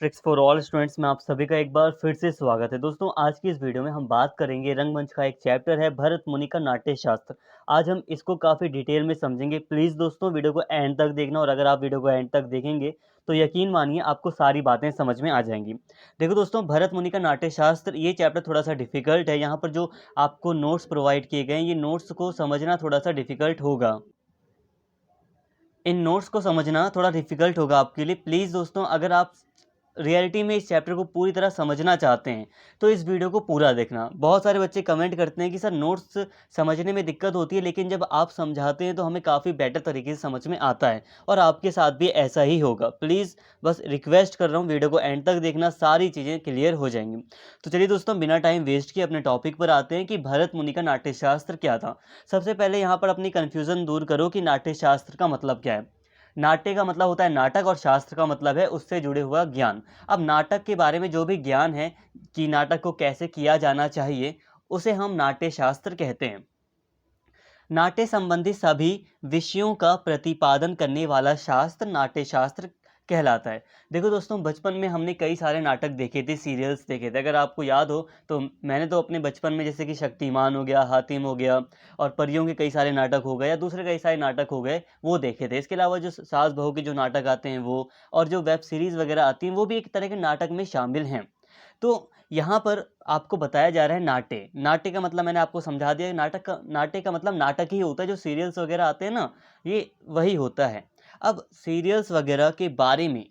Tricks for all students में आप सभी का एक बार फिर से स्वागत है। दोस्तों, आज की इस वीडियो में हम बात करेंगे रंगमंच का एक चैप्टर है भरत मुनि का नाट्य शास्त्र। आज हम इसको काफ़ी डिटेल में समझेंगे। प्लीज़ दोस्तों, वीडियो को एंड तक देखना, और अगर आप वीडियो को एंड तक देखेंगे तो यकीन मानिए आपको सारी बातें समझ में आ जाएंगी। देखो दोस्तों, भरत मुनि का नाट्य शास्त्र ये चैप्टर थोड़ा सा डिफिकल्ट है। यहाँ पर जो आपको नोट्स प्रोवाइड किए गए हैं, ये नोट्स को समझना थोड़ा सा डिफिकल्ट होगा। इन नोट्स को समझना थोड़ा डिफिकल्ट होगा आपके लिए। प्लीज़ दोस्तों, अगर आप रियलिटी में इस चैप्टर को पूरी तरह समझना चाहते हैं तो इस वीडियो को पूरा देखना। बहुत सारे बच्चे कमेंट करते हैं कि सर नोट्स समझने में दिक्कत होती है, लेकिन जब आप समझाते हैं तो हमें काफ़ी बेटर तरीके से समझ में आता है, और आपके साथ भी ऐसा ही होगा। प्लीज़ बस रिक्वेस्ट कर रहा हूँ, वीडियो को एंड तक देखना, सारी चीज़ें क्लियर हो जाएंगी। तो चलिए दोस्तों, बिना टाइम वेस्ट किए अपने टॉपिक पर आते हैं कि भरत मुनि का नाट्यशास्त्र क्या था। सबसे पहले यहाँ पर अपनी कन्फ्यूज़न दूर करो कि नाट्यशास्त्र का मतलब क्या है। नाट्य का मतलब होता है नाटक, और शास्त्र का मतलब है उससे जुड़े हुआ ज्ञान। अब नाटक के बारे में जो भी ज्ञान है कि नाटक को कैसे किया जाना चाहिए, उसे हम नाट्य शास्त्र कहते हैं। नाट्य संबंधी सभी विषयों का प्रतिपादन करने वाला शास्त्र नाट्य शास्त्र कहलाता है। देखो दोस्तों, बचपन में हमने कई सारे नाटक देखे थे, सीरियल्स देखे थे। अगर आपको याद हो तो मैंने तो अपने बचपन में जैसे कि शक्तिमान हो गया, हातिम हो गया, और परियों के कई सारे नाटक हो गए, या दूसरे कई सारे नाटक हो गए, वो देखे थे। इसके अलावा जो सास बहू के जो नाटक आते हैं वो, और जो वेब सीरीज़ वगैरह आती हैं, वो भी एक तरह के नाटक में शामिल हैं। तो यहाँ पर आपको बताया जा रहा है नाट्य। नाट्य का मतलब मैंने आपको समझा दिया। नाट्य का मतलब नाटक ही होता है। जो सीरियल्स वगैरह आते हैं ना, ये वही होता है। अब सीरियल्स वगैरह के बारे में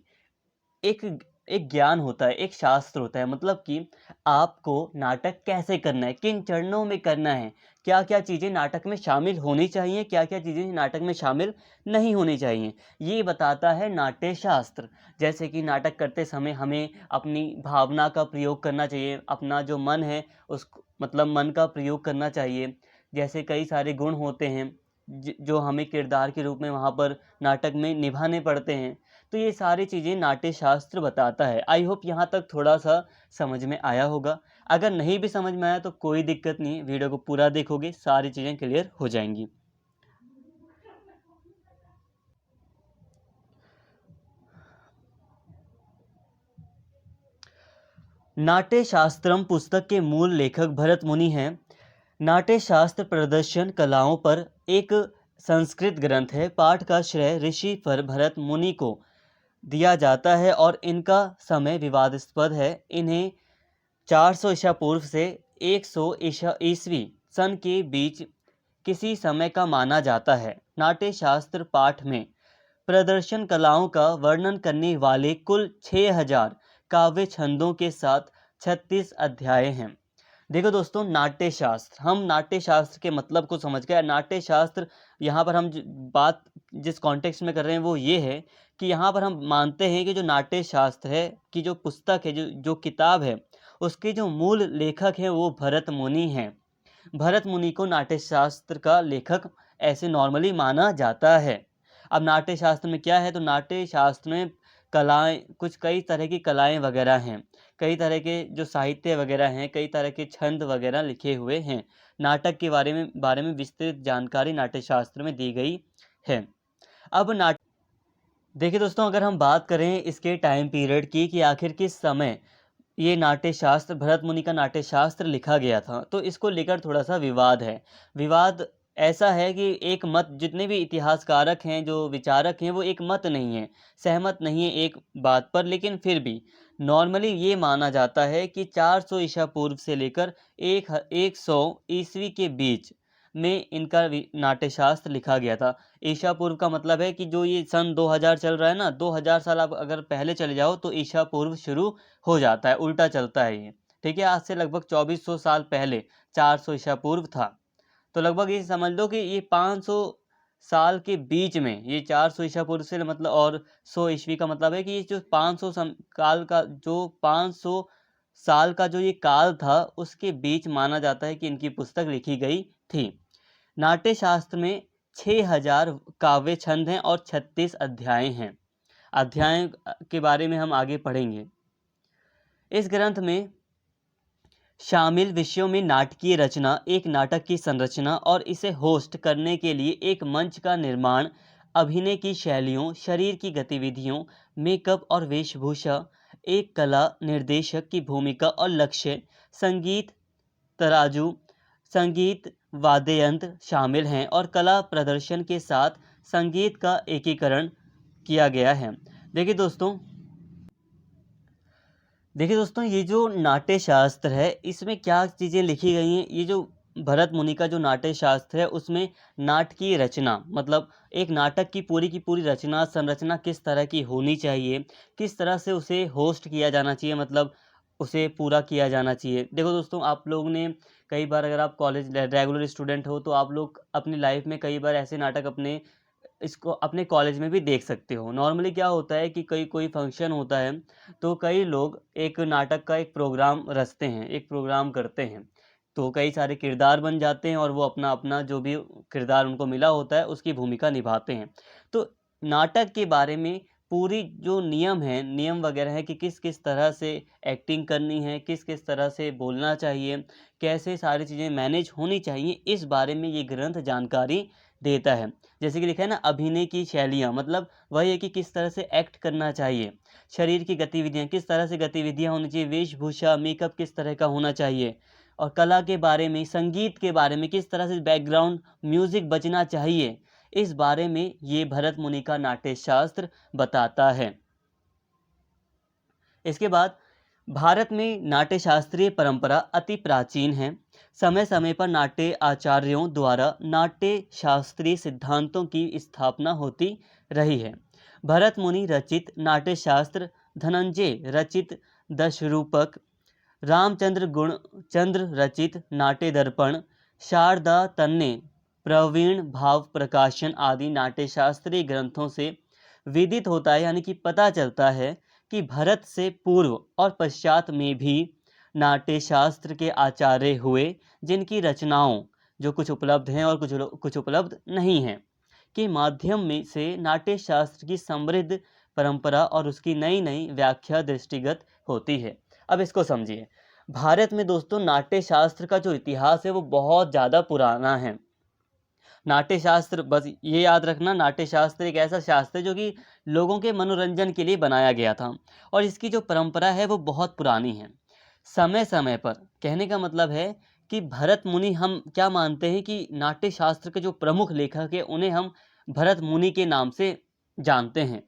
एक एक ज्ञान होता है, एक शास्त्र होता है। मतलब कि आपको नाटक कैसे करना है, किन चरणों में करना है, क्या-क्या चीज़ें नाटक में शामिल होनी चाहिए, क्या-क्या चीज़ें नाटक में शामिल नहीं होनी चाहिए, ये बताता है नाट्य शास्त्र। जैसे कि नाटक करते समय हमें अपनी भावना का प्रयोग करना चाहिए, अपना जो मन है उसको मतलब मन का प्रयोग करना चाहिए। जैसे कई सारे गुण होते हैं जो हमें किरदार के रूप में वहाँ पर नाटक में निभाने पड़ते हैं। तो ये सारी चीज़ें नाट्य शास्त्र बताता है। आई होप यहाँ तक थोड़ा-सा समझ में आया होगा। अगर नहीं भी समझ में आया तो कोई दिक्कत नहीं है, वीडियो को पूरा देखोगे सारी चीज़ें क्लियर हो जाएँगी। नाट्य शास्त्रम पुस्तक के मूल लेखक भरत मुनि हैं। नाट्य शास्त्र प्रदर्शन कलाओं पर एक संस्कृत ग्रंथ है। पाठ का श्रेय ऋषि पर भरत मुनि को दिया जाता है, और इनका समय विवादास्पद है। इन्हें 400 ईसा पूर्व से 100 ईसा ईस्वी सन के बीच किसी समय का माना जाता है। नाट्य शास्त्र पाठ में प्रदर्शन कलाओं का वर्णन करने वाले कुल 6000 काव्य छंदों के साथ 36 अध्याय हैं। देखो दोस्तों, नाट्य शास्त्र, हम नाट्य शास्त्र के मतलब को समझ गए। नाट्य शास्त्र यहाँ पर हम बात जिस कॉन्टेक्स्ट में कर रहे हैं वो ये है कि यहाँ पर हम मानते हैं कि जो नाट्य शास्त्र है, कि जो पुस्तक है, जो जो किताब है, उसके जो मूल लेखक हैं वो भरत मुनि हैं। भरत मुनि को नाट्य शास्त्र का लेखक ऐसे नॉर्मली माना जाता है। अब नाट्य शास्त्र में क्या है, तो नाट्य शास्त्र में कलाएँ, कुछ कई तरह की कलाएँ वगैरह हैं। कई तरह के जो साहित्य वगैरह हैं, कई तरह के छंद वगैरह लिखे हुए हैं। नाटक के बारे में विस्तृत जानकारी नाट्य शास्त्र में दी गई है। अब नाट देखिए दोस्तों, अगर हम बात करें इसके टाइम पीरियड की कि आखिर किस समय ये नाट्य शास्त्र, भरत मुनि का नाट्य शास्त्र लिखा गया था, तो इसको लेकर थोड़ा-सा विवाद है। विवाद ऐसा है कि एक मत, जितने भी इतिहासकारक हैं, जो विचारक हैं, वो एक मत नहीं हैं, सहमत नहीं है एक बात पर। लेकिन फिर भी नॉर्मली ये माना जाता है कि 400 ईसा पूर्व से लेकर 100 ईस्वी के बीच में इनका नाट्यशास्त्र लिखा गया था। ईसा पूर्व का मतलब है कि जो ये सन 2000 चल रहा है ना, 2000 साल आप अगर पहले चले जाओ तो ईसा पूर्व शुरू हो जाता है, उल्टा चलता है ये। ठीक है, आज से लगभग 2400 साल पहले 400 ईसा पूर्व था। तो लगभग ये समझ लो कि ये 500 साल के बीच में, ये 400 ईसा पूर्व से मतलब, और 100 ईस्वी का मतलब है कि ये जो 500 काल का, जो 500 साल का जो ये काल था, उसके बीच माना जाता है कि इनकी पुस्तक लिखी गई थी। नाट्य शास्त्र में 6000 काव्य छंद हैं और 36 अध्याय हैं। अध्याय के बारे में हम आगे पढ़ेंगे। इस ग्रंथ में शामिल विषयों में नाटकीय रचना, एक नाटक की संरचना और इसे होस्ट करने के लिए एक मंच का निर्माण, अभिनय की शैलियों, शरीर की गतिविधियों, मेकअप और वेशभूषा, एक कला निर्देशक की भूमिका और लक्ष्य, संगीत तराजू, संगीत वाद्ययंत्र शामिल हैं और कला प्रदर्शन के साथ संगीत का एकीकरण किया गया है। देखिए दोस्तों देखिए दोस्तों ये जो नाट्य शास्त्र है इसमें क्या चीज़ें लिखी गई हैं, ये जो भरत मुनि का जो नाट्य शास्त्र है उसमें नाट्य की रचना मतलब एक नाटक की पूरी रचना संरचना किस तरह की होनी चाहिए, किस तरह से उसे होस्ट किया जाना चाहिए, मतलब उसे पूरा किया जाना चाहिए। देखो दोस्तों आप लोग ने कई बार, अगर आप कॉलेज रेगुलर स्टूडेंट हो तो आप लोग अपनी लाइफ में कई बार ऐसे नाटक इसको अपने कॉलेज में भी देख सकते हो। नॉर्मली क्या होता है कि कोई फंक्शन होता है तो कई लोग एक नाटक का एक प्रोग्राम रचते हैं, एक प्रोग्राम करते हैं। तो कई सारे किरदार बन जाते हैं और वो अपना-अपना जो भी किरदार उनको मिला होता है उसकी भूमिका निभाते हैं। तो नाटक के बारे में पूरी जो नियम है, नियम वगैरह है कि किस-किस तरह से एक्टिंग करनी है, किस-किस तरह से बोलना चाहिए, कैसे सारी चीज़ें मैनेज होनी चाहिए, इस बारे में ये ग्रंथ जानकारी देता है। जैसे कि लिखा है ना, अभिनय की शैलियाँ, मतलब वही है कि किस तरह से एक्ट करना चाहिए, शरीर की गतिविधियाँ किस तरह से गतिविधियाँ होनी चाहिए, वेशभूषा मेकअप किस तरह का होना चाहिए, और कला के बारे में, संगीत के बारे में किस तरह से बैकग्राउंड म्यूजिक बजना चाहिए, इस बारे में ये भरत मुनि का नाट्य शास्त्र बताता है। इसके बाद भारत में नाट्य शास्त्रीय परंपरा अति प्राचीन है। समय समय पर नाट्य आचार्यों द्वारा नाट्य शास्त्रीय सिद्धांतों की स्थापना होती रही है। भरत मुनि रचित नाट्य शास्त्र, धनंजय रचित दशरूपक, रामचंद्र गुणचंद्र रचित नाट्य दर्पण, शारदा तन्ने प्रवीण भाव प्रकाशन आदि नाट्यशास्त्रीय ग्रंथों से विदित होता है, यानी कि पता चलता है कि भारत से पूर्व और पश्चात में भी नाट्यशास्त्र के आचार्य हुए, जिनकी रचनाओं जो कुछ उपलब्ध हैं और कुछ उपलब्ध नहीं हैं के माध्यम में से नाट्यशास्त्र की समृद्ध परंपरा और उसकी नई नई व्याख्या दृष्टिगत होती है। अब इसको समझिए, भारत में दोस्तों नाट्य शास्त्र का जो इतिहास है वो बहुत ज़्यादा पुराना है। नाट्य शास्त्र, बस ये याद रखना, नाट्य शास्त्र एक ऐसा शास्त्र है जो कि लोगों के मनोरंजन के लिए बनाया गया था और इसकी जो परंपरा है वो बहुत पुरानी है। समय समय पर, कहने का मतलब है कि भरत मुनि, हम क्या मानते हैं कि नाट्य शास्त्र के जो प्रमुख लेखक हैं उन्हें हम भरत मुनि के नाम से जानते हैं,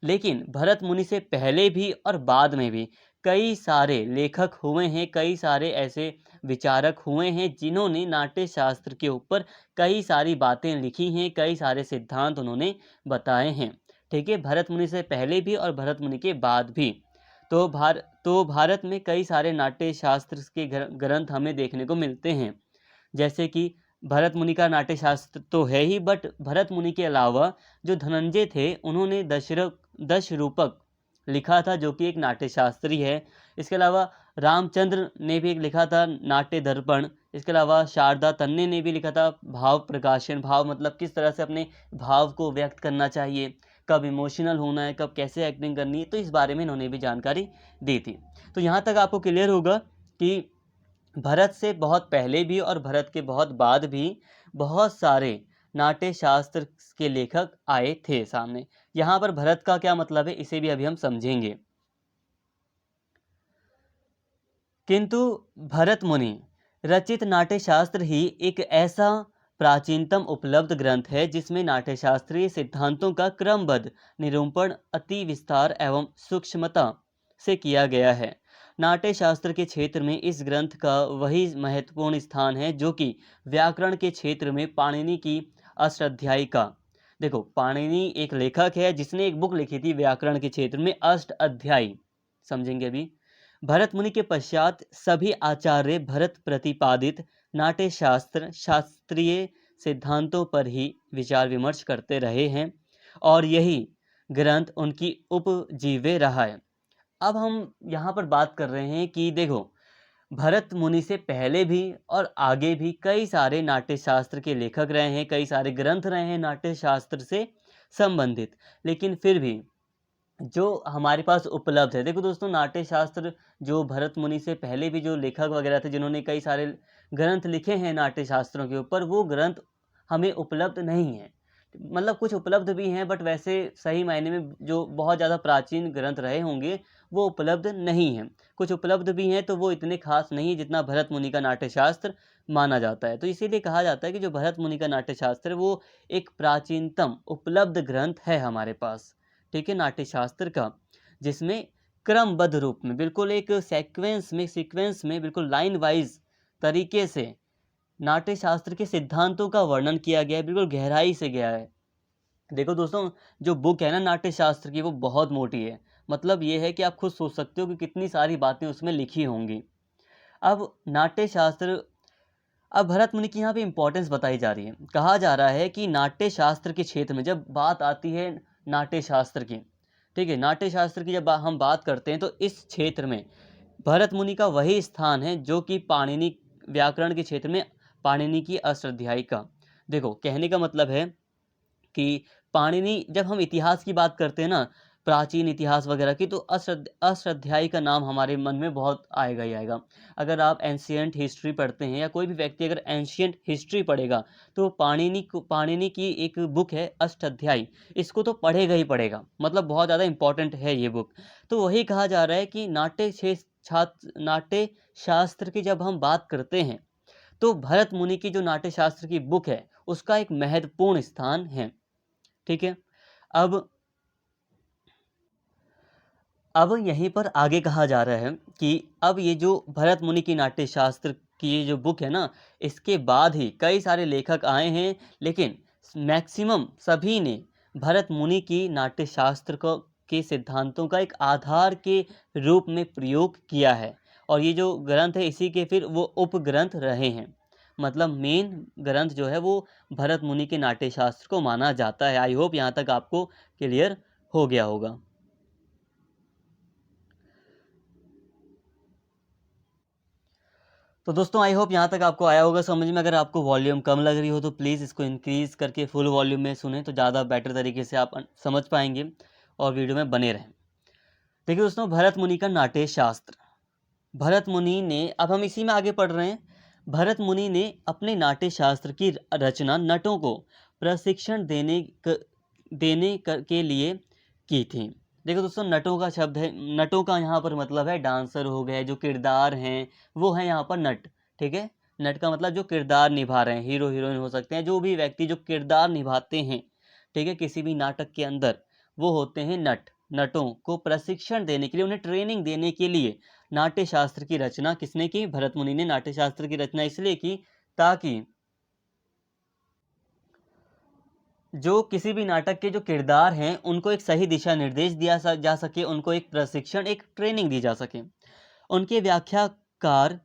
लेकिन भरत मुनि से पहले भी और बाद में भी कई सारे लेखक हुए हैं, कई सारे ऐसे विचारक हुए हैं जिन्होंने नाट्य शास्त्र के ऊपर कई सारी बातें लिखी हैं, कई सारे सिद्धांत उन्होंने बताए हैं। ठीक है, भरत मुनि से पहले भी और भरत मुनि के बाद भी। तो भारत में कई सारे नाट्य शास्त्र के ग्रंथ हमें देखने को मिलते हैं। जैसे कि भरत मुनि का नाट्य शास्त्र तो है ही, बट भरत मुनि के अलावा जो धनंजय थे उन्होंने दशरूपक लिखा था जो कि एक नाट्य शास्त्री है। इसके अलावा रामचंद्र ने भी एक लिखा था नाट्य दर्पण। इसके अलावा शारदा तन्ने ने भी लिखा था भाव प्रकाशन, भाव मतलब किस तरह से अपने भाव को व्यक्त करना चाहिए, कब इमोशनल होना है, कब कैसे एक्टिंग करनी है, तो इस बारे में इन्होंने भी जानकारी दी थी। तो यहाँ तक आपको क्लियर होगा कि भरत से बहुत पहले भी और भरत के बहुत बाद भी बहुत सारे नाट्य शास्त्र के लेखक आए थे सामने। यहाँ पर भरत का क्या मतलब है इसे भी अभी हम समझेंगे। किंतु भरत मुनि रचित नाट्य शास्त्र ही एक ऐसा प्राचीनतम उपलब्ध ग्रंथ है जिसमें नाट्यशास्त्रीय सिद्धांतों का क्रमबद्ध निरूपण अति विस्तार एवं सूक्ष्मता से किया गया है। नाट्य शास्त्र के क्षेत्र में इस ग्रंथ का वही महत्वपूर्ण स्थान है जो कि व्याकरण के क्षेत्र में पाणिनि की अष्टाध्यायी का। देखो, पाणिनि एक लेखक है जिसने एक बुक लिखी थी व्याकरण के क्षेत्र में, अष्ट अध्यायी, समझेंगे अभी। भरत मुनि के पश्चात सभी आचार्य भरत प्रतिपादित नाट्य शास्त्र शास्त्रीय सिद्धांतों पर ही विचार विमर्श करते रहे हैं और यही ग्रंथ उनकी उपजीव्य रहा है। अब हम यहाँ पर बात कर रहे हैं कि देखो, भरत मुनि से पहले भी और आगे भी कई सारे नाट्य शास्त्र के लेखक रहे हैं, कई सारे ग्रंथ रहे हैं नाट्य शास्त्र से संबंधित, लेकिन फिर भी जो हमारे पास उपलब्ध है, देखो दोस्तों, नाट्य शास्त्र जो भरत मुनि से पहले भी जो लेखक वगैरह थे जिन्होंने कई सारे ग्रंथ लिखे हैं नाट्य शास्त्रों के ऊपर, वो ग्रंथ हमें उपलब्ध नहीं है। मतलब कुछ उपलब्ध भी हैं बट वैसे सही मायने में जो बहुत ज़्यादा प्राचीन ग्रंथ रहे होंगे वो उपलब्ध नहीं हैं। कुछ उपलब्ध भी हैं तो वो इतने खास नहीं है जितना भरत मुनि का नाट्यशास्त्र माना जाता है। तो इसीलिए कहा जाता है कि जो भरत मुनि का नाट्यशास्त्र है वो एक प्राचीनतम उपलब्ध ग्रंथ है हमारे पास, ठीक है, नाट्यशास्त्र का, जिसमें क्रमबद्ध रूप में बिल्कुल एक सीक्वेंस में बिल्कुल लाइन वाइज तरीके से नाट्यशास्त्र के सिद्धांतों का वर्णन किया गया है, बिल्कुल गहराई से गया है। देखो दोस्तों, जो बुक है ना नाट्यशास्त्र की वो बहुत मोटी है। मतलब ये है कि आप खुद सोच सकते हो कि कितनी सारी बातें उसमें लिखी होंगी। अब नाट्यशास्त्र, अब भरत मुनि की यहाँ पे इंपॉर्टेंस बताई जा रही है। कहा जा रहा है कि नाट्यशास्त्र के क्षेत्र में जब बात आती है नाट्यशास्त्र की, ठीक है, नाट्यशास्त्र की जब हम बात करते हैं तो इस क्षेत्र में भरत मुनि का वही स्थान है जो कि पाणिनि व्याकरण के क्षेत्र में पाणिनि की अष्टाध्यायी का। देखो कहने का मतलब है कि पाणिनि, जब हम इतिहास की बात करते हैं ना, प्राचीन इतिहास वगैरह की, तो अष्टाध्यायी का नाम हमारे मन में बहुत आएगा ही आएगा। अगर आप एंशियंट हिस्ट्री पढ़ते हैं या कोई भी व्यक्ति अगर एंशियंट हिस्ट्री पढ़ेगा तो पाणिनि की एक बुक है अष्टाध्यायी, इसको तो पढ़ेगा ही पढ़ेगा। मतलब बहुत ज़्यादा इंपॉर्टेंट है ये बुक। तो वही कहा जा रहा है कि नाट्य शास्त्र की जब हम बात करते हैं तो भरत मुनि की जो नाट्यशास्त्र की बुक है उसका एक महत्वपूर्ण स्थान है, ठीक है। अब अब यहीं पर आगे कहा जा रहा है कि अब ये जो भरत मुनि की नाट्यशास्त्र की ये जो बुक है ना, इसके बाद ही कई सारे लेखक आए हैं, लेकिन मैक्सिमम सभी ने भरत मुनि की नाट्यशास्त्र को के सिद्धांतों का एक आधार के रूप में प्रयोग किया है। और ये जो ग्रंथ है इसी के फिर वो उपग्रंथ रहे हैं। मतलब मेन ग्रंथ जो है वो भरत मुनि के नाट्यशास्त्र को माना जाता है। आई होप यहाँ तक आपको क्लियर हो गया होगा। तो दोस्तों आई होप यहाँ तक आपको आया होगा समझ में। अगर आपको वॉल्यूम कम लग रही हो तो प्लीज़ इसको इंक्रीज़ करके फुल वॉल्यूम में सुने तो ज़्यादा बेटर तरीके से आप समझ पाएंगे और वीडियो में बने रहें। देखिए दोस्तों, भरत मुनि का नाट्य शास्त्र, भरत मुनि ने, अब हम इसी में आगे पढ़ रहे हैं। भरत मुनि ने अपने नाट्य शास्त्र की रचना नटों को प्रशिक्षण के लिए की थी। देखो दोस्तों, नटों का शब्द है, नटों का यहाँ पर मतलब है डांसर हो गए, जो किरदार हैं वो है यहाँ पर नट, ठीक है। नट का मतलब जो किरदार निभा रहे हैं, हीरो हीरोइन हो सकते हैं, जो भी व्यक्ति जो किरदार निभाते हैं, ठीक है, किसी भी नाटक के अंदर, वो होते हैं नट। नटों को प्रशिक्षण देने के लिए, उन्हें ट्रेनिंग देने के लिए नाट्य शास्त्र की रचना किसने की? भरत मुनि ने नाट्य शास्त्र की रचना इसलिए की ताकि जो किसी भी नाटक के जो किरदार हैं उनको एक सही दिशा निर्देश दिया जा सके, उनको एक प्रशिक्षण, एक ट्रेनिंग दी जा सके। उनके व्याख्याकार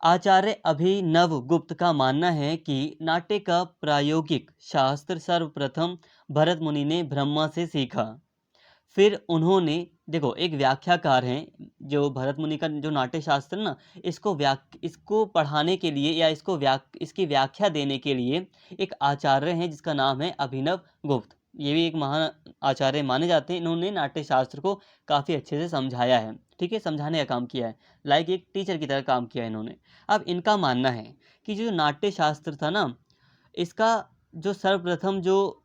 आचार्य अभिनव गुप्त का मानना है कि नाट्य का प्रायोगिक शास्त्र सर्वप्रथम भरत मुनि ने ब्रह्मा से सीखा। फिर उन्होंने, देखो एक व्याख्याकार हैं जो भरत मुनि का जो नाट्य शास्त्र ना, इसको पढ़ाने के लिए या इसकी व्याख्या देने के लिए एक आचार्य हैं जिसका नाम है अभिनव गुप्त। ये भी एक महान आचार्य माने जाते हैं। इन्होंने नाट्य शास्त्र को काफ़ी अच्छे से समझाया है, ठीक है, समझाने का काम किया है, लाइक एक टीचर की तरह काम किया है इन्होंने। अब इनका मानना है कि जो नाट्य शास्त्र था ना, इसका जो सर्वप्रथम जो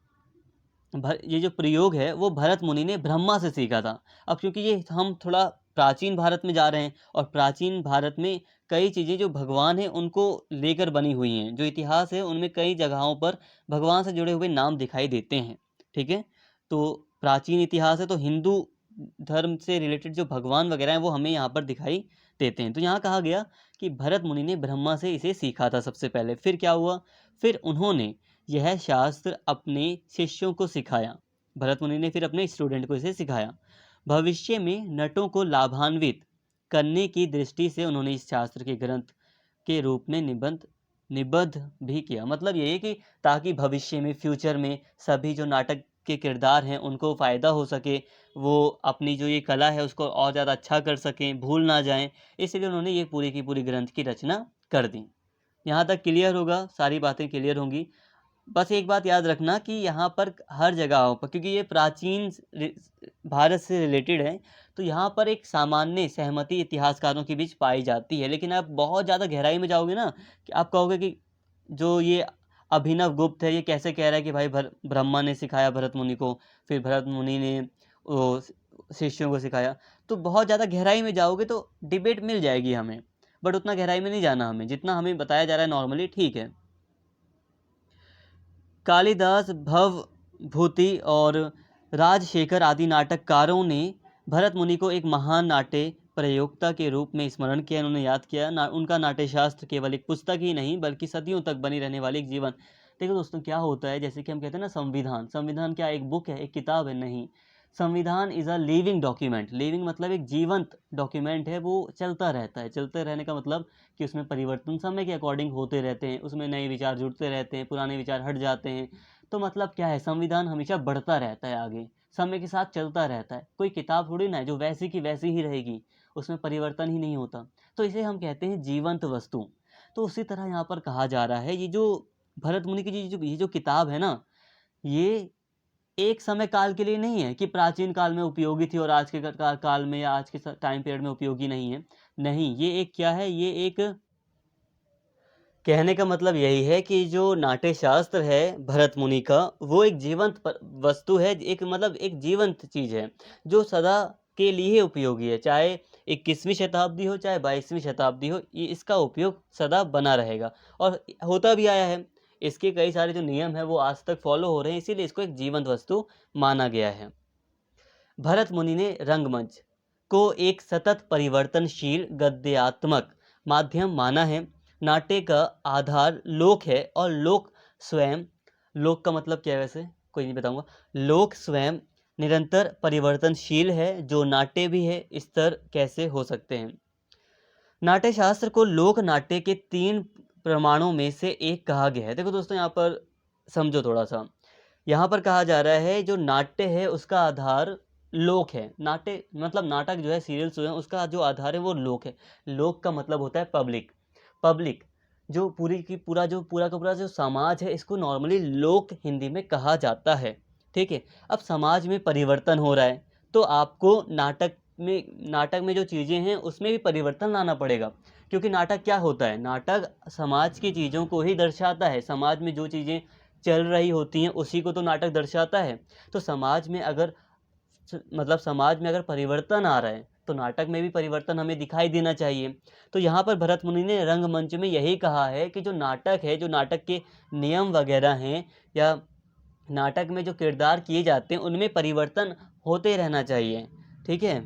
ये जो प्रयोग है वो भरत मुनि ने ब्रह्मा से सीखा था। अब क्योंकि ये हम थोड़ा प्राचीन भारत में जा रहे हैं और प्राचीन भारत में कई चीज़ें जो भगवान हैं उनको लेकर बनी हुई हैं। जो इतिहास है उनमें कई जगहों पर भगवान से जुड़े हुए नाम दिखाई देते हैं, ठीक है। तो प्राचीन इतिहास है तो हिंदू धर्म से रिलेटेड जो भगवान वगैरह हैं वो हमें यहाँ पर दिखाई देते हैं। तो यहाँ कहा गया कि भरत मुनि ने ब्रह्मा से इसे सीखा था सबसे पहले। फिर क्या हुआ? फिर उन्होंने यह शास्त्र अपने शिष्यों को सिखाया। भरत मुनि ने फिर अपने स्टूडेंट को इसे सिखाया। भविष्य में नटों को लाभान्वित करने की दृष्टि से उन्होंने इस शास्त्र के ग्रंथ के रूप में निबद्ध भी किया। मतलब ये है कि ताकि भविष्य में, फ्यूचर में सभी जो नाटक के किरदार हैं उनको फ़ायदा हो सके, वो अपनी जो ये कला है उसको और ज़्यादा अच्छा कर सकें, भूल ना जाएं, इसलिए उन्होंने ये पूरी की पूरी ग्रंथ की रचना कर दी। यहाँ तक क्लियर होगा, सारी बातें क्लियर होंगी। बस एक बात याद रखना कि यहाँ पर हर जगहों पर, क्योंकि ये प्राचीन भारत से रिलेटेड है, तो यहाँ पर एक सामान्य सहमति इतिहासकारों के बीच पाई जाती है। लेकिन आप बहुत ज़्यादा गहराई में जाओगे ना कि आप कहोगे कि जो ये अभिनव गुप्त है ये कैसे कह रहा है कि भाई ब्रह्मा ने सिखाया भरत मुनि को, फिर भरत मुनि ने वो शिष्यों को सिखाया। तो बहुत ज़्यादा गहराई में जाओगे तो डिबेट मिल जाएगी हमें, बट उतना गहराई में नहीं जाना हमें, जितना हमें बताया जा रहा है नॉर्मली ठीक है। कालिदास, भवभूति और राजशेखर आदि नाटककारों ने भरत मुनि को एक महान नाट्य प्रयोक्ता के रूप में स्मरण किया, इन्होंने याद किया। उनका नाट्यशास्त्र केवल एक पुस्तक ही नहीं बल्कि सदियों तक बनी रहने वाली एक जीवन। देखो दोस्तों, क्या होता है, जैसे कि हम कहते हैं ना संविधान, संविधान क्या एक बुक है, एक किताब है? नहीं, संविधान is a living document. Living मतलब एक जीवंत डॉक्यूमेंट है, वो चलता रहता है। चलते रहने का मतलब कि उसमें परिवर्तन समय के अकॉर्डिंग होते रहते हैं, उसमें नए विचार जुड़ते रहते हैं, पुराने विचार हट जाते हैं। तो मतलब क्या है, संविधान हमेशा बढ़ता रहता है, आगे समय के साथ चलता रहता है। कोई किताब थोड़ी ना है जो वैसी की वैसी ही रहेगी, उसमें परिवर्तन ही नहीं होता। तो इसे हम कहते हैं जीवंत वस्तु। तो उसी तरह यहाँ पर कहा जा रहा है, ये जो भरत मुनि की ये जो किताब है ना, ये एक समय काल के लिए नहीं है कि प्राचीन काल में उपयोगी थी और आज के काल में या आज के टाइम पीरियड में उपयोगी नहीं है। नहीं, ये एक क्या है, ये एक, कहने का मतलब यही है कि जो नाट्य शास्त्र है भरत मुनि का, वो एक जीवंत वस्तु है, एक मतलब एक जीवंत चीज़ है जो सदा के लिए उपयोगी है। चाहे 21वीं शताब्दी हो चाहे 22वीं शताब्दी हो, ये इसका उपयोग सदा बना रहेगा और होता भी आया है। इसके कई सारे जो नियम हैं वो आज तक फॉलो हो रहे हैं, इसीलिए इसको एक जीवंत वस्तु माना गया है। भरत मुनि ने रंगमंच को एक सतत परिवर्तनशील गद्यात्मक माध्यम माना है। नाट्य का आधार लोक है और लोक स्वयं, लोक का मतलब क्या है वैसे कोई नहीं बताऊंगा, लोक स्वयं निरंतर परिवर्तनशील है, जो नाट्य भी है इस तरह कैसे हो सकते हैं। नाट्य शास्त्र को लोक नाट्य के 3 प्रमाणों में से एक कहा गया है। देखो दोस्तों, यहाँ पर समझो थोड़ा सा, यहाँ पर कहा जा रहा है जो नाट्य है उसका आधार लोक है। नाट्य मतलब नाटक जो है, सीरियल्स जो है, उसका जो आधार है वो लोक है। लोक का मतलब होता है पब्लिक। पब्लिक जो पूरा का पूरा जो समाज है, इसको नॉर्मली लोक हिंदी में कहा जाता है। ठीक है, अब समाज में परिवर्तन हो रहा है तो आपको नाटक में जो चीज़ें हैं उसमें भी परिवर्तन लाना पड़ेगा, क्योंकि नाटक क्या होता है, नाटक समाज की चीज़ों को ही दर्शाता है। समाज में जो चीज़ें चल रही होती हैं उसी को तो नाटक दर्शाता है। तो समाज में अगर परिवर्तन आ रहा है तो नाटक में भी परिवर्तन हमें दिखाई देना चाहिए। तो यहाँ पर भरत मुनि ने रंगमंच में यही कहा है कि जो नाटक है, जो नाटक के नियम वगैरह हैं या नाटक में जो किरदार किए जाते हैं उनमें परिवर्तन होते रहना चाहिए। ठीक है,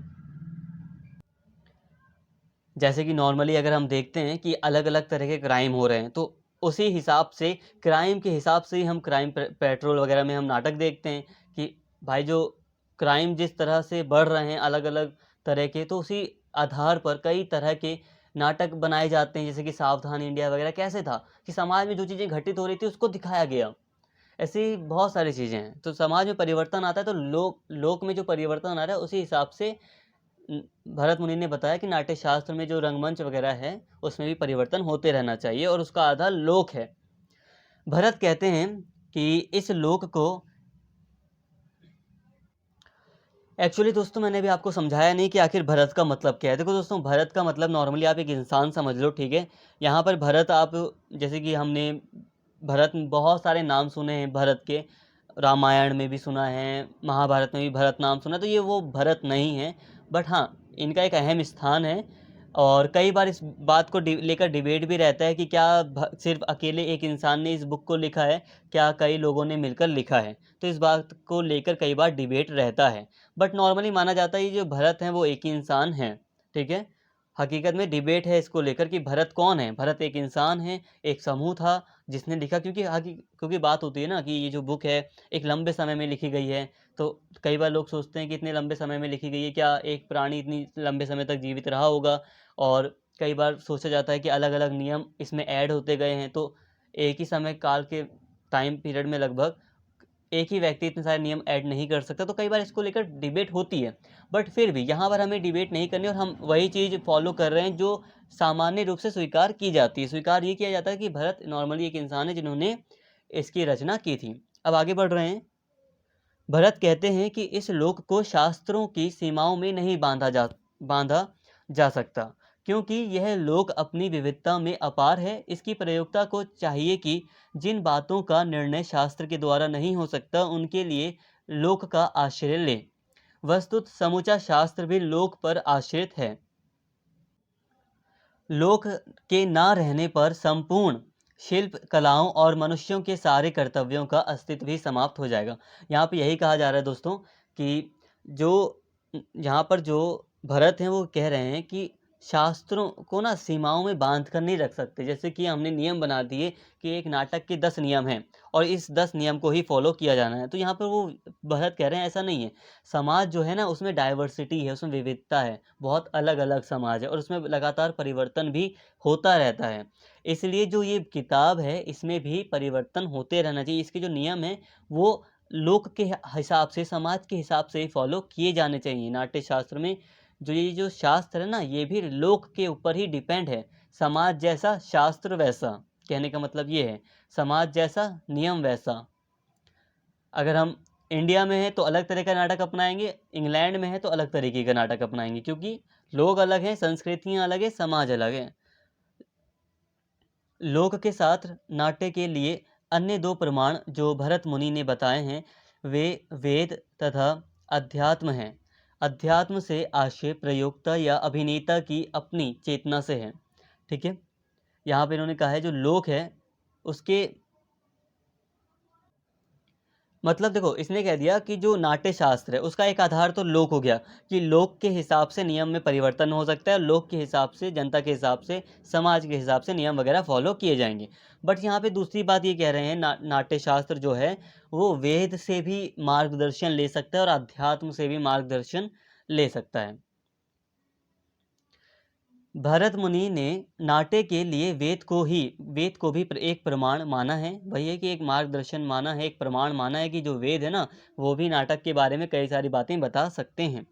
जैसे कि नॉर्मली अगर हम देखते हैं कि अलग अलग तरह के क्राइम हो रहे हैं तो उसी हिसाब से, क्राइम के हिसाब से ही हम क्राइम पेट्रोल वगैरह में हम नाटक देखते हैं कि भाई जो क्राइम जिस तरह से बढ़ रहे हैं अलग अलग तरह के, तो उसी आधार पर कई तरह के नाटक बनाए जाते हैं। जैसे कि सावधान इंडिया वगैरह कैसे था कि समाज में जो चीज़ें घटित हो रही थी उसको दिखाया गया। ऐसी बहुत सारी चीज़ें हैं। तो समाज में परिवर्तन आता है तो लोक में जो परिवर्तन आ रहा है उसी हिसाब से भरत मुनि ने बताया कि नाट्य शास्त्र में जो रंगमंच वगैरह है उसमें भी परिवर्तन होते रहना चाहिए और उसका आधार लोक है। भरत कहते हैं कि इस लोक को, एक्चुअली दोस्तों मैंने भी आपको समझाया नहीं कि आखिर भरत का मतलब क्या है। देखो दोस्तों, भरत का मतलब नॉर्मली आप एक इंसान समझ लो, ठीक है। यहाँ पर भरत, आप जैसे कि हमने भरत बहुत सारे नाम सुने हैं भरत के, रामायण में भी सुना है, महाभारत में भी भरत नाम सुना, तो ये वो भरत नहीं है। बट हाँ, इनका एक अहम स्थान है और कई बार इस बात को लेकर डिबेट भी रहता है कि क्या सिर्फ अकेले एक इंसान ने इस बुक को लिखा है, क्या कई लोगों ने मिलकर लिखा है। तो इस बात को लेकर कई बार डिबेट रहता है, बट नॉर्मली माना जाता है ये जो भरत हैं वो एक ही इंसान है। ठीक है, हकीकत में डिबेट है इसको लेकर कि भरत कौन है। भरत एक इंसान है, एक समूह था जिसने लिखा, क्योंकि बात होती है ना कि ये जो बुक है एक लंबे समय में लिखी गई है। तो कई बार लोग सोचते हैं कि इतने लंबे समय में लिखी गई है, क्या एक प्राणी इतनी लंबे समय तक जीवित रहा होगा। और कई बार सोचा जाता है कि अलग अलग नियम इसमें ऐड होते गए हैं, तो एक ही समय काल के टाइम पीरियड में लगभग एक ही व्यक्ति इतने सारे नियम ऐड नहीं कर सकता। तो कई बार इसको लेकर डिबेट होती है, बट फिर भी यहाँ पर हमें डिबेट नहीं करनी और हम वही चीज़ फॉलो कर रहे हैं जो सामान्य रूप से स्वीकार की जाती है। स्वीकार ये किया जाता है कि भरत नॉर्मली एक इंसान है जिन्होंने इसकी रचना की थी। अब आगे बढ़ रहे हैं। भरत कहते हैं कि इस लोक को शास्त्रों की सीमाओं में नहीं बांधा जा सकता, क्योंकि यह लोक अपनी विविधता में अपार है। इसकी प्रयोक्ता को चाहिए कि जिन बातों का निर्णय शास्त्र के द्वारा नहीं हो सकता उनके लिए लोक का आश्रय ले। वस्तुत समूचा शास्त्र भी लोक पर आश्रित है। लोक के ना रहने पर संपूर्ण शिल्प कलाओं और मनुष्यों के सारे कर्तव्यों का अस्तित्व भी समाप्त हो जाएगा। यहाँ पे यही कहा जा रहा है दोस्तों कि जो यहाँ पर जो भरत हैं वो कह रहे हैं कि शास्त्रों को ना सीमाओं में बांध कर नहीं रख सकते। जैसे कि हमने नियम बना दिए कि एक नाटक के 10 नियम हैं और इस 10 नियम को ही फॉलो किया जाना है, तो यहाँ पर वो भरत कह रहे हैं ऐसा नहीं है। समाज जो है ना उसमें डाइवर्सिटी है, उसमें विविधता है, बहुत अलग अलग समाज है और उसमें लगातार परिवर्तन भी होता रहता है। इसलिए जो ये किताब है इसमें भी परिवर्तन होते रहना चाहिए। इसके जो नियम हैं वो लोक के हिसाब से, समाज के हिसाब से फॉलो किए जाने चाहिए। नाट्य शास्त्र में जो ये जो शास्त्र है ना ये भी लोक के ऊपर ही डिपेंड है। समाज जैसा शास्त्र वैसा, कहने का मतलब ये है समाज जैसा नियम वैसा। अगर हम इंडिया में हैं तो अलग तरह का नाटक अपनाएंगे, इंग्लैंड में है तो अलग तरीके का नाटक अपनाएंगे, क्योंकि लोग अलग हैं, संस्कृतियां अलग है, समाज अलग है। लोक के साथ नाट्य के लिए अन्य दो प्रमाण जो भरत मुनि ने बताए हैं वे वेद तथा अध्यात्म हैं। अध्यात्म से आशय प्रयोक्ता या अभिनेता की अपनी चेतना से है। ठीक है, यहाँ पे इन्होंने कहा है जो लोक है उसके मतलब देखो इसने कह दिया कि जो नाट्य शास्त्र है उसका एक आधार तो लोक हो गया कि लोक के हिसाब से नियम में परिवर्तन हो सकता है, लोक के हिसाब से, जनता के हिसाब से, समाज के हिसाब से नियम वगैरह फॉलो किए जाएंगे। बट यहाँ पे दूसरी बात ये कह रहे हैं नाट्य शास्त्र जो है वो वेद से भी मार्गदर्शन ले सकता है और अध्यात्म से भी मार्गदर्शन ले सकता है। भरत मुनि ने नाट्य के लिए वेद को भी एक प्रमाण माना है। वही है कि एक मार्गदर्शन माना है, एक प्रमाण माना है कि जो वेद है ना वो भी नाटक के बारे में कई सारी बातें बता सकते हैं।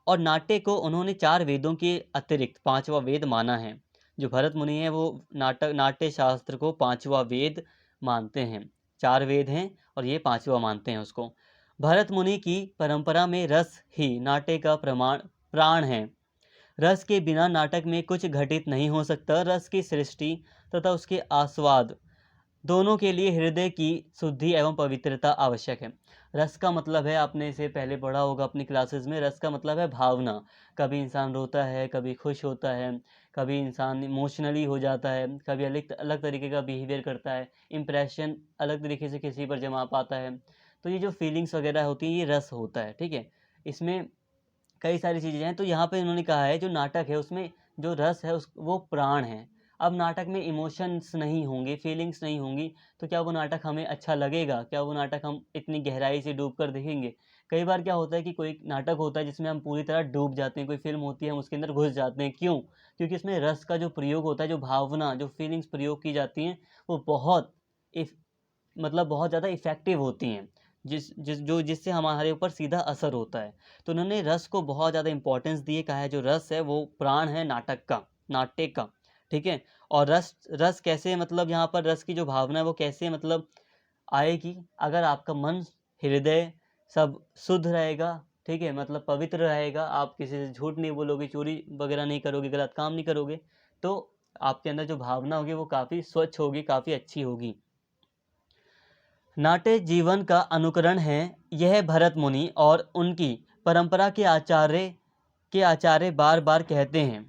और नाट्य को उन्होंने 4 वेदों के अतिरिक्त 5वां वेद माना है। जो भरत मुनि है वो नाट्य शास्त्र को 5वां वेद मानते हैं। 4 वेद हैं और ये 5वां मानते हैं उसको। भरत मुनि की परंपरा में रस ही नाट्य का प्राण है। रस के बिना नाटक में कुछ घटित नहीं हो सकता। रस की सृष्टि तथा उसके आस्वाद दोनों के लिए हृदय की शुद्धि एवं पवित्रता आवश्यक है। रस का मतलब है, आपने इसे पहले पढ़ा होगा अपनी क्लासेस में, रस का मतलब है भावना। कभी इंसान रोता है, कभी खुश होता है, कभी इंसान इमोशनली हो जाता है, कभी अलग अलग तरीके का बिहेवियर करता है, इम्प्रेशन अलग तरीके से किसी पर जमा पाता है। तो ये जो फीलिंग्स वगैरह होती हैं ये रस होता है। ठीक है, इसमें कई सारी चीज़ें हैं। तो यहाँ पे इन्होंने कहा है जो नाटक है उसमें जो रस है उस वो प्राण है। अब नाटक में इमोशंस नहीं होंगे, फीलिंग्स नहीं होंगी, तो क्या वो नाटक हमें अच्छा लगेगा? क्या वो नाटक हम इतनी गहराई से डूब कर देखेंगे? कई बार क्या होता है कि कोई नाटक होता है जिसमें हम पूरी तरह डूब जाते हैं, कोई फिल्म होती है हम उसके अंदर घुस जाते हैं। क्यों? क्योंकि इसमें रस का जो प्रयोग होता है, जो भावना, जो फीलिंग्स प्रयोग की जाती हैं वो बहुत इफ मतलब बहुत ज़्यादा इफ़ेक्टिव होती हैं, जिससे हमारे ऊपर सीधा असर होता है। तो उन्होंने रस को बहुत ज़्यादा इम्पोर्टेंस दिए, कहा है जो रस है वो प्राण है नाटक का, नाट्य का। ठीक है, और रस रस कैसे, मतलब यहाँ पर रस की जो भावना है वो कैसे मतलब आएगी? अगर आपका मन, हृदय सब शुद्ध रहेगा, ठीक है, मतलब पवित्र रहेगा, आप किसी से झूठ नहीं बोलोगे, चोरी वगैरह नहीं करोगे, गलत काम नहीं करोगे, तो आपके अंदर जो भावना होगी वो काफ़ी स्वच्छ होगी, काफ़ी अच्छी होगी। नाट्य जीवन का अनुकरण है, यह भरत मुनि और उनकी परंपरा के आचार्य बार बार कहते हैं।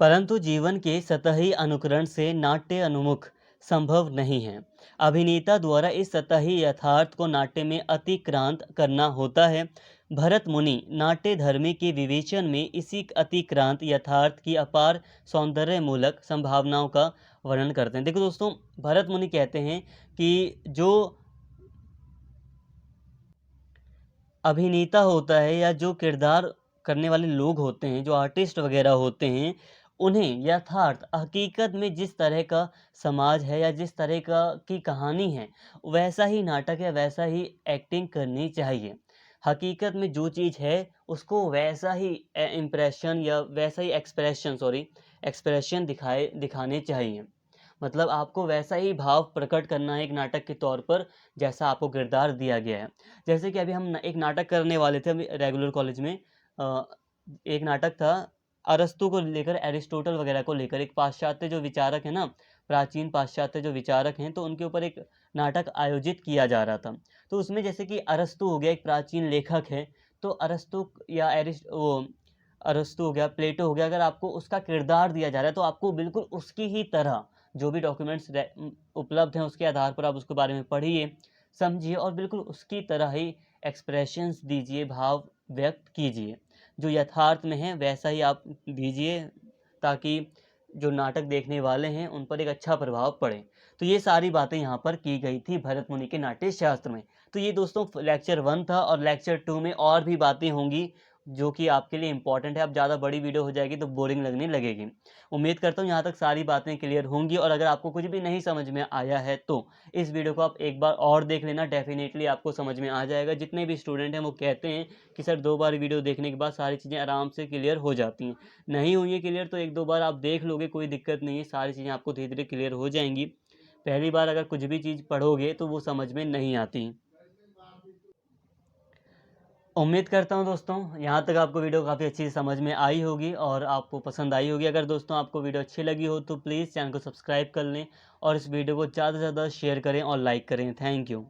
परंतु जीवन के सतही अनुकरण से नाट्य अनुमुख संभव नहीं है। अभिनेता द्वारा इस सतही यथार्थ को नाट्य में अतिक्रांत करना होता है। भरत मुनि नाट्य धर्मी के विवेचन में इसी अतिक्रांत यथार्थ की अपार सौंदर्यमूलक संभावनाओं का वर्णन करते हैं। देखो दोस्तों, भरत मुनि कहते हैं कि जो अभिनेता होता है या जो किरदार करने वाले लोग होते हैं, जो आर्टिस्ट वगैरह होते हैं, उन्हें यथार्थ हकीकत में जिस तरह का समाज है या जिस तरह का की कहानी है वैसा ही नाटक या वैसा ही एक्टिंग करनी चाहिए। हकीकत में जो चीज़ है उसको वैसा ही इम्प्रेशन या वैसा ही एक्सप्रेशन दिखाने चाहिए। मतलब आपको वैसा ही भाव प्रकट करना है एक नाटक के तौर पर जैसा आपको किरदार दिया गया है। जैसे कि अभी हम एक नाटक करने वाले थे अभी रेगुलर कॉलेज में, एक नाटक था अरस्तु को लेकर, एरिस्टोटल वगैरह को लेकर, एक पाश्चात्य जो विचारक है ना, प्राचीन पाश्चात्य जो विचारक हैं, तो उनके ऊपर एक नाटक आयोजित किया जा रहा था। तो उसमें जैसे कि अरस्तु हो गया, एक प्राचीन लेखक है, तो अरस्तु या अरस्तु हो गया, प्लेटो हो गया, अगर आपको उसका किरदार दिया जा रहा है तो आपको बिल्कुल उसकी ही तरह जो भी डॉक्यूमेंट्स उपलब्ध हैं उसके आधार पर आप उसके बारे में पढ़िए, समझिए और बिल्कुल उसकी तरह ही एक्सप्रेशंस दीजिए, भाव व्यक्त कीजिए, जो यथार्थ में है वैसा ही आप दीजिए, ताकि जो नाटक देखने वाले हैं उन पर एक अच्छा प्रभाव पड़े। तो ये सारी बातें यहाँ पर की गई थी भरत मुनि के नाट्य शास्त्र में। तो ये दोस्तों लेक्चर 1 था, और लेक्चर 2 में और भी बातें होंगी जो कि आपके लिए इंपॉर्टेंट है। अब ज़्यादा बड़ी वीडियो हो जाएगी तो बोरिंग लगने लगेगी। उम्मीद करता हूँ यहाँ तक सारी बातें क्लियर होंगी, और अगर आपको कुछ भी नहीं समझ में आया है तो इस वीडियो को आप एक बार और देख लेना, डेफिनेटली आपको समझ में आ जाएगा। जितने भी स्टूडेंट हैं वो कहते हैं कि सर 2 बार वीडियो देखने के बाद सारी चीज़ें आराम से क्लियर हो जाती हैं। नहीं हुई है क्लियर तो 1-2 बार आप देख लोगे, कोई दिक्कत नहीं है, सारी चीज़ें आपको धीरे धीरे क्लियर हो जाएंगी। पहली बार अगर कुछ भी चीज़ पढ़ोगे तो वो समझ में नहीं आती। उम्मीद करता हूँ दोस्तों यहाँ तक आपको वीडियो काफ़ी अच्छी समझ में आई होगी और आपको पसंद आई होगी। अगर दोस्तों आपको वीडियो अच्छी लगी हो तो प्लीज़ चैनल को सब्सक्राइब कर लें और इस वीडियो को ज़्यादा से ज़्यादा शेयर करें और लाइक करें। Thank you.